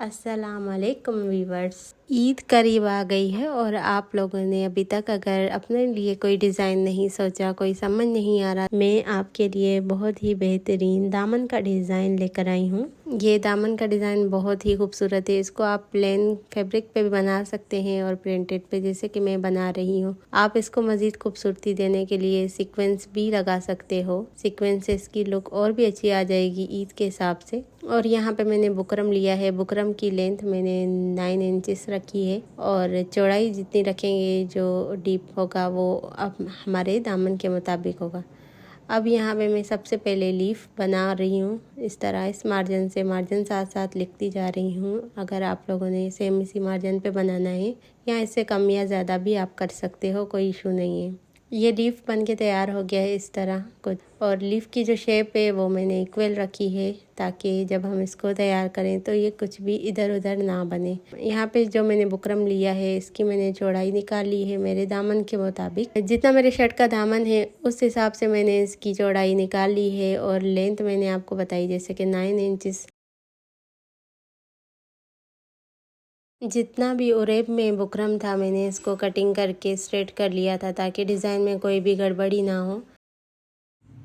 अस्सलाम वालेकुम वीवर्स। ईद करीब आ गई है और आप लोगों ने अभी तक अगर अपने लिए कोई डिज़ाइन नहीं सोचा, कोई समझ नहीं आ रहा, मैं आपके लिए बहुत ही बेहतरीन दामन का डिज़ाइन लेकर आई हूँ। ये दामन का डिज़ाइन बहुत ही खूबसूरत है। इसको आप प्लेन फैब्रिक पे भी बना सकते हैं और प्रिंटेड पे, जैसे कि मैं बना रही हूँ। आप इसको मज़ीद खूबसूरती देने के लिए सीक्वेंस भी लगा सकते हो। सीक्वेंस से इसकी लुक और भी अच्छी आ जाएगी ईद के हिसाब से। और यहाँ पे मैंने बुकरम लिया है। बुकरम की लेंथ मैंने 9 इंचेस रखी है और चौड़ाई जितनी रखेंगे जो डीप होगा वो अब हमारे दामन के मुताबिक होगा। अब यहाँ पे मैं सबसे पहले लीफ बना रही हूँ। इस तरह इस मार्जिन से मार्जिन साथ साथ लिखती जा रही हूँ। अगर आप लोगों ने सेम इसी मार्जिन पे बनाना है या इससे कम या ज़्यादा भी आप कर सकते हो, कोई इशू नहीं है। ये लीफ बन के तैयार हो गया है इस तरह कुछ। और लीफ की जो शेप है वो मैंने इक्वल रखी है ताकि जब हम इसको तैयार करें तो ये कुछ भी इधर उधर ना बने। यहाँ पे जो मैंने बुकरम लिया है इसकी मैंने चौड़ाई निकाल ली है मेरे दामन के मुताबिक। जितना मेरे शर्ट का दामन है उस हिसाब से मैंने इसकी चौड़ाई निकाल ली है और लेंथ मैंने आपको बताई जैसे कि 9 इंचेस। जितना भी उरेब में बुकरम था मैंने इसको कटिंग करके स्ट्रेट कर लिया था ताकि डिज़ाइन में कोई भी गड़बड़ी ना हो।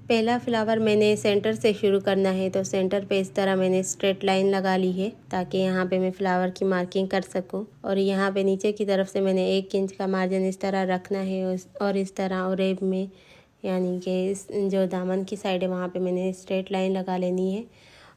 पहला फ्लावर मैंने सेंटर से शुरू करना है तो सेंटर पे इस तरह मैंने स्ट्रेट लाइन लगा ली है ताकि यहाँ पे मैं फ्लावर की मार्किंग कर सकूँ। और यहाँ पे नीचे की तरफ से मैंने 1 इंच का मार्जिन इस तरह रखना है और इस तरह उरेब में यानी कि इस जो दामन की साइड है वहाँ पे मैंने स्ट्रेट लाइन लगा लेनी है।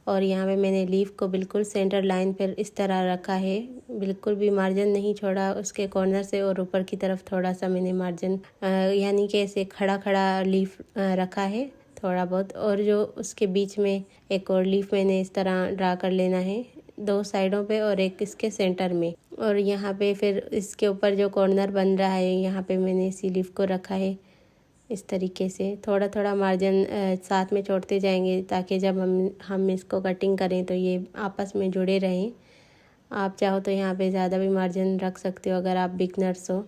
और यहाँ पे मैंने लीफ को बिल्कुल सेंटर लाइन पर इस तरह रखा है, बिल्कुल भी मार्जिन नहीं छोड़ा उसके कॉर्नर से। और ऊपर की तरफ थोड़ा सा मैंने मार्जिन यानी कि ऐसे खड़ा खड़ा लीफ रखा है थोड़ा बहुत। और जो उसके बीच में एक और लीफ मैंने इस तरह ड्रा कर लेना है 2 साइडों पे और एक इसके सेंटर में। और यहाँ पे फिर इसके ऊपर जो कॉर्नर बन रहा है यहाँ पे मैंने इसी लीफ को रखा है इस तरीके से। थोड़ा थोड़ा मार्जिन साथ में छोड़ते जाएंगे ताकि जब हम इसको कटिंग करें तो ये आपस में जुड़े रहें। आप चाहो तो यहाँ पे ज़्यादा भी मार्जिन रख सकते हो अगर आप बिगनर्स हो।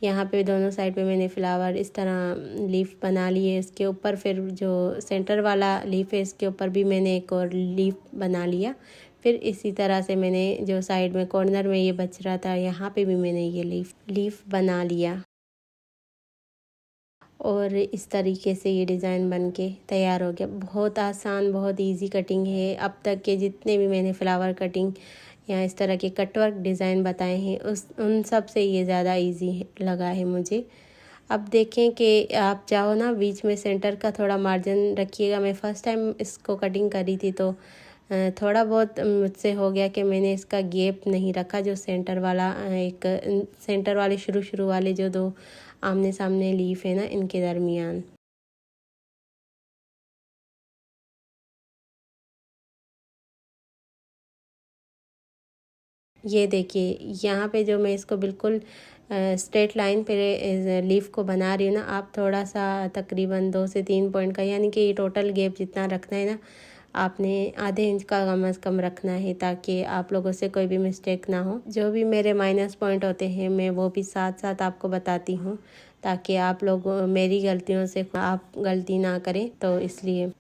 यहाँ पे दोनों साइड पे मैंने फ्लावर इस तरह लीफ बना ली है। इसके ऊपर फिर जो सेंटर वाला लीफ है इसके ऊपर भी मैंने एक और लीफ बना लिया। फिर इसी तरह से मैंने जो साइड में कॉर्नर में ये बच रहा था यहाँ पे भी मैंने ये लीफ बना लिया। और इस तरीके से ये डिज़ाइन बन के तैयार हो गया। बहुत आसान, बहुत इजी कटिंग है। अब तक के जितने भी मैंने फ्लावर कटिंग या इस तरह के कटवर्क डिज़ाइन बताए हैं उन सब से ये ज़्यादा इजी लगा है मुझे। अब देखें कि आप चाहो ना बीच में सेंटर का थोड़ा मार्जिन रखिएगा। मैं फ़र्स्ट टाइम इसको कटिंग करी थी तो थोड़ा बहुत मुझसे हो गया कि मैंने इसका गैप नहीं रखा जो सेंटर वाला एक सेंटर वाले शुरू वाले जो 2 आमने सामने लीफ है ना इनके दरमियान। ये देखिए यहाँ पे जो मैं इसको बिल्कुल स्ट्रेट लाइन पे लीफ को बना रही हूँ ना, आप थोड़ा सा तकरीबन 2 से 3 पॉइंट का यानी कि टोटल गैप जितना रखना है ना आपने आधे इंच का कम अज़ कम रखना है ताकि आप लोगों से कोई भी मिस्टेक ना हो। जो भी मेरे माइनस पॉइंट होते हैं मैं वो भी साथ साथ आपको बताती हूँ ताकि आप लोग मेरी गलतियों से आप गलती ना करें। तो इसलिए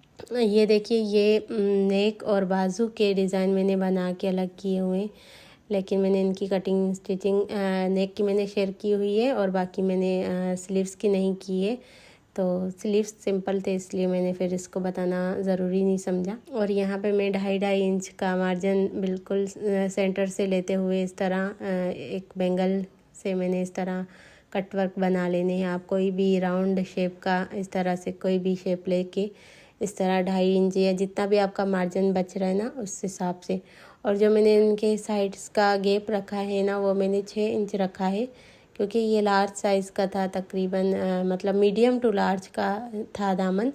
ये देखिए ये नेक और बाजू के डिज़ाइन मैंने बना के अलग किए हुए हैं, लेकिन मैंने इनकी कटिंग स्टिचिंग नेक की मैंने शेयर की हुई है और बाकी मैंने स्लीव्स की नहीं की है। तो स्लीव्स सिंपल थे इसलिए मैंने फिर इसको बताना ज़रूरी नहीं समझा। और यहाँ पे मैं 2.5 इंच का मार्जिन बिल्कुल सेंटर से लेते हुए इस तरह एक बेंगल से मैंने इस तरह कटवर्क बना लेने हैं। आप कोई भी राउंड शेप का इस तरह से कोई भी शेप लेके इस तरह 2.5 इंच या जितना भी आपका मार्जिन बच रहा है ना उस हिसाब से। और जो मैंने इनके साइड्स का गैप रखा है ना वो मैंने 6 इंच रखा है क्योंकि ये लार्ज साइज़ का था तकरीबन मतलब मीडियम टू लार्ज का था दामन।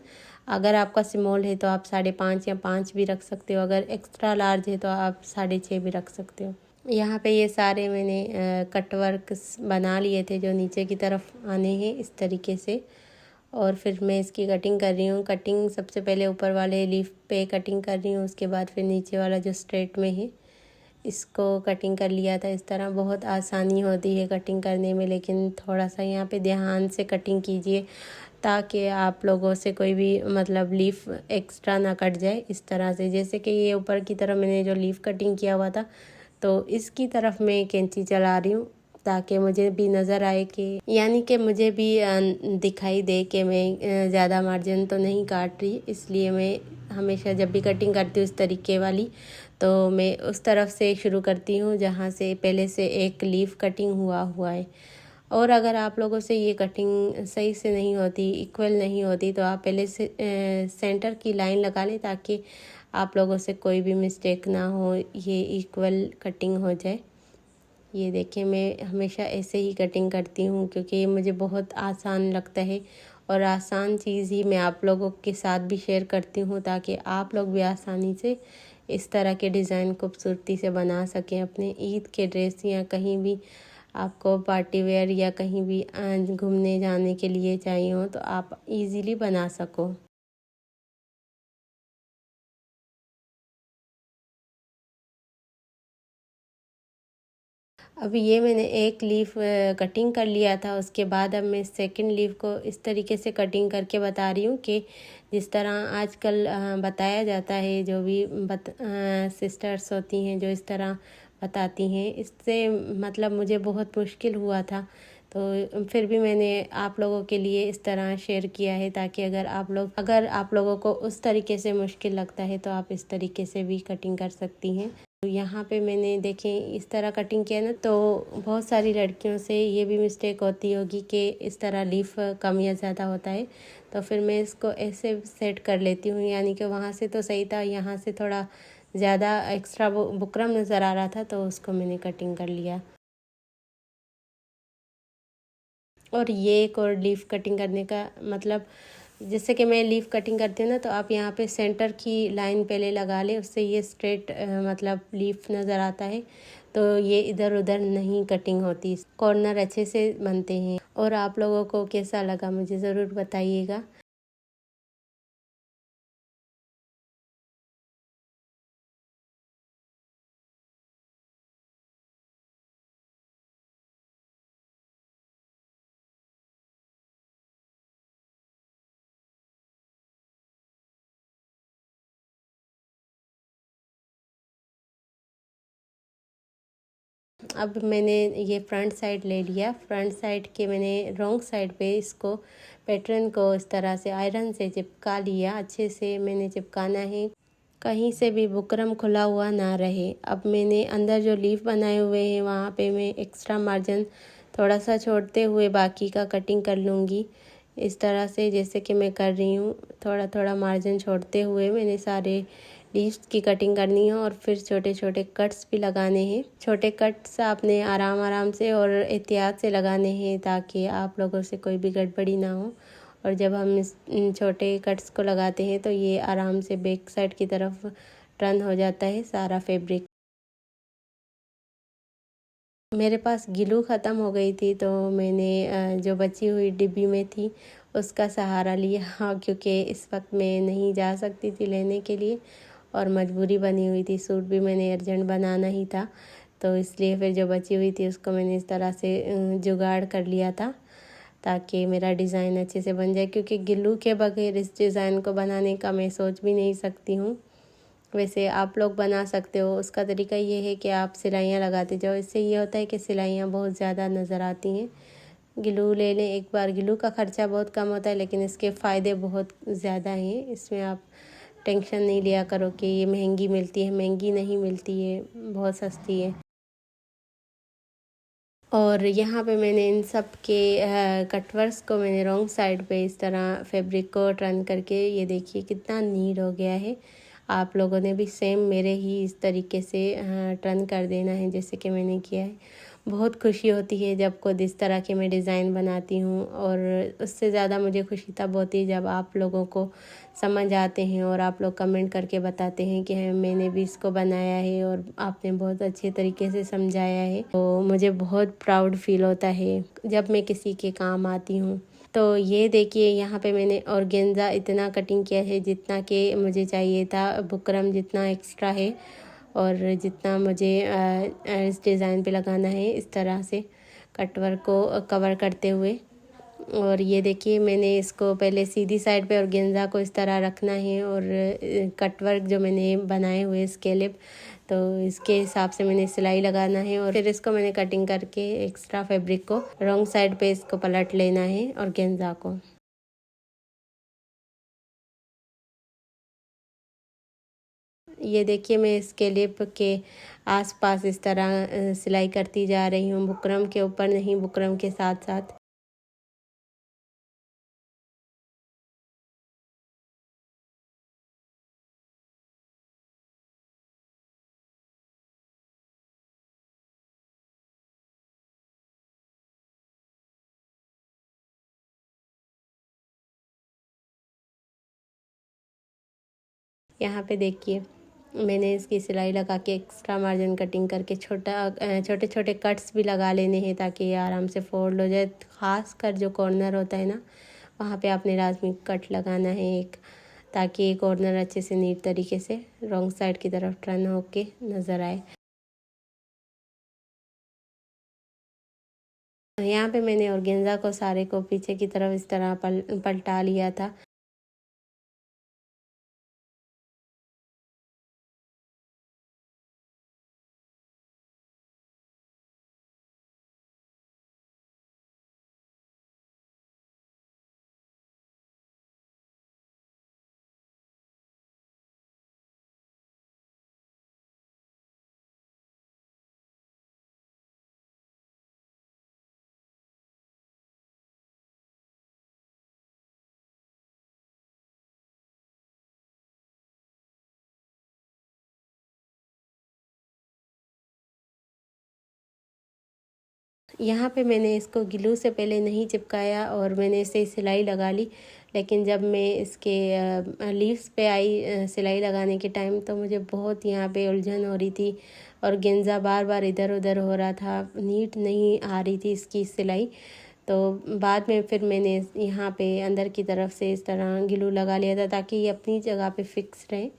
अगर आपका स्मॉल है तो आप 5.5 या 5 भी रख सकते हो, अगर एक्स्ट्रा लार्ज है तो आप 6.5 भी रख सकते हो। यहाँ पे ये सारे मैंने कटवर्क बना लिए थे जो नीचे की तरफ आने हैं इस तरीके से। और फिर मैं इसकी कटिंग कर रही हूँ। कटिंग सबसे पहले ऊपर वाले लीफ पे कटिंग कर रही हूँ, उसके बाद फिर नीचे वाला जो स्ट्रेट में है इसको कटिंग कर लिया था इस तरह। बहुत आसानी होती है कटिंग करने में, लेकिन थोड़ा सा यहाँ पे ध्यान से कटिंग कीजिए ताकि आप लोगों से कोई भी मतलब लीफ एक्स्ट्रा ना कट जाए इस तरह से। जैसे कि ये ऊपर की तरफ मैंने जो लीफ कटिंग किया हुआ था तो इसकी तरफ मैं कैंची चला रही हूँ ताकि मुझे भी नज़र आए कि यानी कि मुझे भी दिखाई दे कि मैं ज़्यादा मार्जिन तो नहीं काट रही। इसलिए मैं हमेशा जब भी कटिंग करती हूँ इस तरीके वाली, तो मैं उस तरफ से शुरू करती हूँ जहाँ से पहले से एक लीफ कटिंग हुआ है। और अगर आप लोगों से ये कटिंग सही से नहीं होती, इक्वल नहीं होती, तो आप पहले से सेंटर की लाइन लगा लें ताकि आप लोगों से कोई भी मिस्टेक ना हो, ये इक्वल कटिंग हो जाए। ये देखिए, मैं हमेशा ऐसे ही कटिंग करती हूँ क्योंकि ये मुझे बहुत आसान लगता है और आसान चीज़ ही मैं आप लोगों के साथ भी शेयर करती हूँ ताकि आप लोग भी आसानी से इस तरह के डिज़ाइन खूबसूरती से बना सकें। अपने ईद के ड्रेस या कहीं भी आपको पार्टी वेयर या कहीं भी घूमने जाने के लिए चाहिए हो तो आप इजीली बना सको। अब ये मैंने एक लीफ कटिंग कर लिया था, उसके बाद अब मैं सेकंड लीफ को इस तरीके से कटिंग करके बता रही हूँ कि जिस तरह आजकल बताया जाता है, जो भी सिस्टर्स होती हैं जो इस तरह बताती हैं, इससे मतलब मुझे बहुत मुश्किल हुआ था। तो फिर भी मैंने आप लोगों के लिए इस तरह शेयर किया है ताकि अगर आप लोगों को उस तरीके से मुश्किल लगता है तो आप इस तरीके से भी कटिंग कर सकती हैं। तो यहाँ पे मैंने देखें इस तरह कटिंग किया ना, तो बहुत सारी लड़कियों से ये भी मिस्टेक होती होगी कि इस तरह लीफ कम या ज़्यादा होता है, तो फिर मैं इसको ऐसे सेट कर लेती हूँ। यानी कि वहाँ से तो सही था, यहाँ से थोड़ा ज़्यादा एक्स्ट्रा बुकरम नज़र आ रहा था तो उसको मैंने कटिंग कर लिया। और ये एक और लीफ कटिंग करने का मतलब, जैसे कि मैं लीफ कटिंग करती हूँ ना, तो आप यहाँ पे सेंटर की लाइन पहले लगा लें, उससे ये स्ट्रेट मतलब लीफ नज़र आता है, तो ये इधर उधर नहीं कटिंग होती, कॉर्नर अच्छे से बनते हैं। और आप लोगों को कैसा लगा मुझे ज़रूर बताइएगा। अब मैंने ये फ्रंट साइड ले लिया, फ्रंट साइड के मैंने रॉन्ग साइड पे इसको पैटर्न को इस तरह से आयरन से चिपका लिया। अच्छे से मैंने चिपकाना है, कहीं से भी बुकरम खुला हुआ ना रहे। अब मैंने अंदर जो लीफ बनाए हुए हैं वहाँ पे मैं एक्स्ट्रा मार्जिन थोड़ा सा छोड़ते हुए बाकी का कटिंग कर लूँगी। इस तरह से जैसे कि मैं कर रही हूँ, थोड़ा थोड़ा मार्जिन छोड़ते हुए मैंने सारे लीव्स की कटिंग करनी है और फिर छोटे छोटे कट्स भी लगाने हैं। छोटे कट्स आपने आराम आराम से और एहतियात से लगाने हैं ताकि आप लोगों से कोई भी गड़बड़ी ना हो। और जब हम इस छोटे कट्स को लगाते हैं तो ये आराम से बैक साइड की तरफ टर्न हो जाता है सारा फैब्रिक। मेरे पास ग्लू ख़त्म हो गई थी तो मैंने जो बची हुई डिब्बी में थी उसका सहारा लिया। हाँ, क्योंकि इस वक्त मैं नहीं जा सकती थी लेने के लिए और मजबूरी बनी हुई थी, सूट भी मैंने अर्जेंट बनाना ही था, तो इसलिए फिर जो बची हुई थी उसको मैंने इस तरह से जुगाड़ कर लिया था ताकि मेरा डिज़ाइन अच्छे से बन जाए। क्योंकि ग्लू के बगैर इस डिज़ाइन को बनाने का मैं सोच भी नहीं सकती हूँ। वैसे आप लोग बना सकते हो, उसका तरीका ये है कि आप सिलाइयाँ लगाते जाओ, इससे ये होता है कि सिलाइयाँ बहुत ज़्यादा नज़र आती हैं। ग्लू ले लें एक बार, ग्लू का ख़र्चा बहुत कम होता है लेकिन इसके फ़ायदे बहुत ज़्यादा हैं। इसमें आप टेंशन नहीं लिया करो कि ये महंगी मिलती है, महंगी नहीं मिलती है, बहुत सस्ती है। और यहाँ पे मैंने इन सब के कटवर्स को मैंने रॉन्ग साइड पे इस तरह फैब्रिक को टर्न करके, ये देखिए कितना नीट हो गया है। आप लोगों ने भी सेम मेरे ही इस तरीके से टर्न कर देना है जैसे कि मैंने किया है। बहुत खुशी होती है जब खुद इस तरह के मैं डिज़ाइन बनाती हूँ, और उससे ज़्यादा मुझे खुशी तब होती है जब आप लोगों को समझ आते हैं और आप लोग कमेंट करके बताते हैं कि हाँ, मैंने भी इसको बनाया है और आपने बहुत अच्छे तरीके से समझाया है। तो मुझे बहुत प्राउड फील होता है जब मैं किसी के काम आती हूँ। तो ये देखिए, यहाँ पे मैंने ऑर्गेन्जा इतना कटिंग किया है जितना कि मुझे चाहिए था, बुकरम जितना एक्स्ट्रा है और जितना मुझे इस डिज़ाइन पे लगाना है, इस तरह से कटवर्क को कवर करते हुए। और ये देखिए, मैंने इसको पहले सीधी साइड पे ऑर्गेन्जा को इस तरह रखना है और कटवर्क जो मैंने बनाए हुए स्केलेप, तो इसके हिसाब से मैंने सिलाई लगाना है और फिर इसको मैंने कटिंग करके एक्स्ट्रा फैब्रिक को रॉन्ग साइड पे इसको पलट लेना है और गेंजा को। ये देखिए मैं इसके लिप के आसपास इस तरह सिलाई करती जा रही हूँ, बुकरम के ऊपर नहीं, बुकरम के साथ साथ। यहाँ पे देखिए मैंने इसकी सिलाई लगा के एक्स्ट्रा मार्जिन कटिंग करके छोटे छोटे कट्स भी लगा लेने हैं ताकि ये आराम से फोल्ड हो जाए। ख़ास कर जो कॉर्नर होता है ना, वहाँ पे आपने लाजमी कट लगाना है एक, ताकि ये कॉर्नर अच्छे से नीट तरीके से रॉन्ग साइड की तरफ टर्न होके नज़र आए। यहाँ पे मैंने ऑर्गेन्जा को सारे को पीछे की तरफ इस तरह पलटा लिया था। यहाँ पे मैंने इसको ग्लू से पहले नहीं चिपकाया और मैंने इसे सिलाई लगा ली, लेकिन जब मैं इसके लीव्स पे आई सिलाई लगाने के टाइम तो मुझे बहुत यहाँ पे उलझन हो रही थी और गेंजा बार बार इधर उधर हो रहा था, नीट नहीं आ रही थी इसकी सिलाई। तो बाद में फिर मैंने यहाँ पे अंदर की तरफ से इस तरह ग्लू लगा लिया था ताकि ये अपनी जगह पे फिक्स रहे,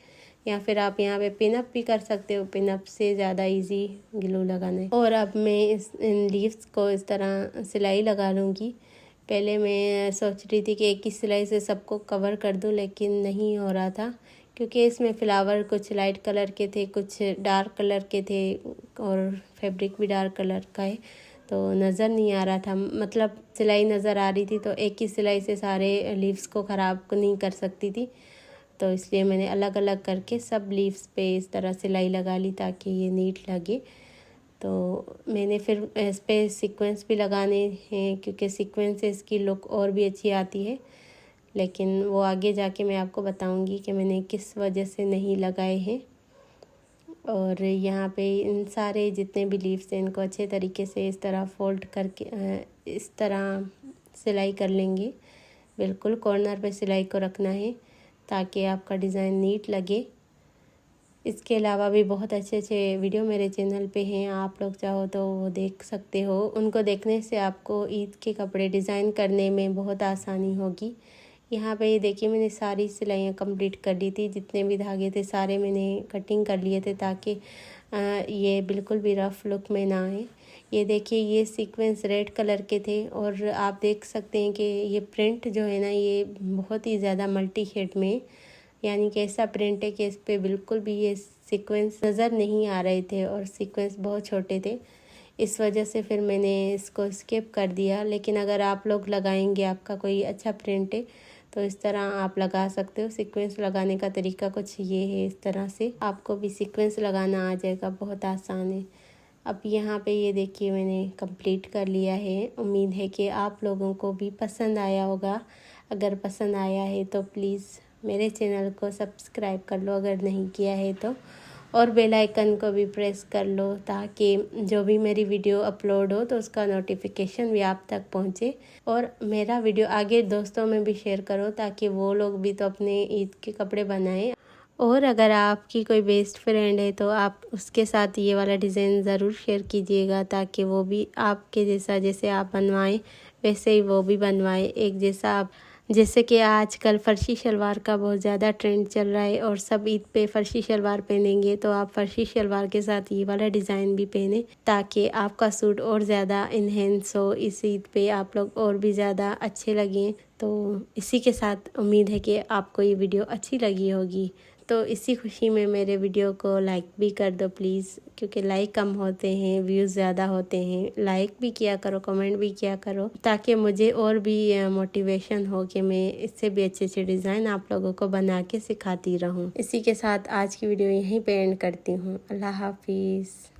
या फिर आप यहाँ पे पिनअप भी कर सकते हो, पिनअप से ज़्यादा इजी ग्लू लगाना है। और अब मैं इन लीव्स को इस तरह सिलाई लगा लूँगी। पहले मैं सोच रही थी कि एक ही सिलाई से सबको कवर कर दूँ, लेकिन नहीं हो रहा था क्योंकि इसमें फ्लावर कुछ लाइट कलर के थे, कुछ डार्क कलर के थे और फैब्रिक भी डार्क कलर का है, तो नज़र नहीं आ रहा था। मतलब सिलाई नज़र आ रही थी तो एक ही सिलाई से सारे लीव्स को ख़राब नहीं कर सकती थी, तो इसलिए मैंने अलग अलग करके सब लीव्स पे इस तरह सिलाई लगा ली ताकि ये नीट लगे। तो मैंने फिर इस पर सीक्वेंस भी लगाने हैं क्योंकि सीक्वेंस से इसकी लुक और भी अच्छी आती है, लेकिन वो आगे जाके मैं आपको बताऊंगी कि मैंने किस वजह से नहीं लगाए हैं। और यहाँ पे इन सारे जितने भी लीव्स हैं इनको अच्छे तरीके से इस तरह फोल्ड करके इस तरह सिलाई कर लेंगे। बिल्कुल कॉर्नर पे सिलाई को रखना है ताकि आपका डिज़ाइन नीट लगे। इसके अलावा भी बहुत अच्छे अच्छे वीडियो मेरे चैनल पे हैं, आप लोग चाहो तो वो देख सकते हो। उनको देखने से आपको ईद के कपड़े डिज़ाइन करने में बहुत आसानी होगी। यहाँ पे ये देखिए मैंने सारी सिलाइयाँ कंप्लीट कर ली थी, जितने भी धागे थे सारे मैंने कटिंग कर लिए थे ताकि ये बिल्कुल भी रफ़ लुक में ना आए। ये देखिए ये सीक्वेंस रेड कलर के थे और आप देख सकते हैं कि ये प्रिंट जो है ना ये बहुत ही ज़्यादा मल्टी शेड में, यानी कि ऐसा प्रिंट है कि इस पर बिल्कुल भी ये सीक्वेंस नज़र नहीं आ रहे थे और सीक्वेंस बहुत छोटे थे। इस वजह से फिर मैंने इसको स्किप कर दिया। लेकिन अगर आप लोग लगाएंगे, आपका कोई अच्छा प्रिंट है तो इस तरह आप लगा सकते हो। सीक्वेंस लगाने का तरीका कुछ ये है, इस तरह से आपको भी सीक्वेंस लगाना आ जाएगा, बहुत आसान है। अब यहाँ पे ये देखिए मैंने कंप्लीट कर लिया है। उम्मीद है कि आप लोगों को भी पसंद आया होगा। अगर पसंद आया है तो प्लीज़ मेरे चैनल को सब्सक्राइब कर लो अगर नहीं किया है तो, और बेल आइकन को भी प्रेस कर लो ताकि जो भी मेरी वीडियो अपलोड हो तो उसका नोटिफिकेशन भी आप तक पहुंचे। और मेरा वीडियो आगे दोस्तों में भी शेयर करो ताकि वो लोग भी तो अपने ईद के कपड़े बनाएं। और अगर आपकी कोई बेस्ट फ्रेंड है तो आप उसके साथ ये वाला डिज़ाइन ज़रूर शेयर कीजिएगा ताकि वो भी आपके जैसा, जैसे आप बनवाएं वैसे ही वो भी बनवाए एक जैसा। आप जैसे कि आजकल फ़र्शी शलवार का बहुत ज़्यादा ट्रेंड चल रहा है और सब ईद पे फ़र्शी शलवार पहनेंगे, तो आप फ़र्शी शलवार के साथ ये वाला डिज़ाइन भी पहने ताकि आपका सूट और ज़्यादा इन्हेंस हो। इस ईद पे आप लोग और भी ज़्यादा अच्छे लगें। तो इसी के साथ उम्मीद है कि आपको ये वीडियो अच्छी लगी होगी। तो इसी खुशी में मेरे वीडियो को लाइक भी कर दो प्लीज़, क्योंकि लाइक कम होते हैं, व्यूज़ ज़्यादा होते हैं। लाइक भी किया करो, कमेंट भी किया करो, ताकि मुझे और भी मोटिवेशन हो कि मैं इससे भी अच्छे अच्छे डिज़ाइन आप लोगों को बना के सिखाती रहूँ। इसी के साथ आज की वीडियो यहीं पे एंड करती हूँ। अल्लाह हाफिज़।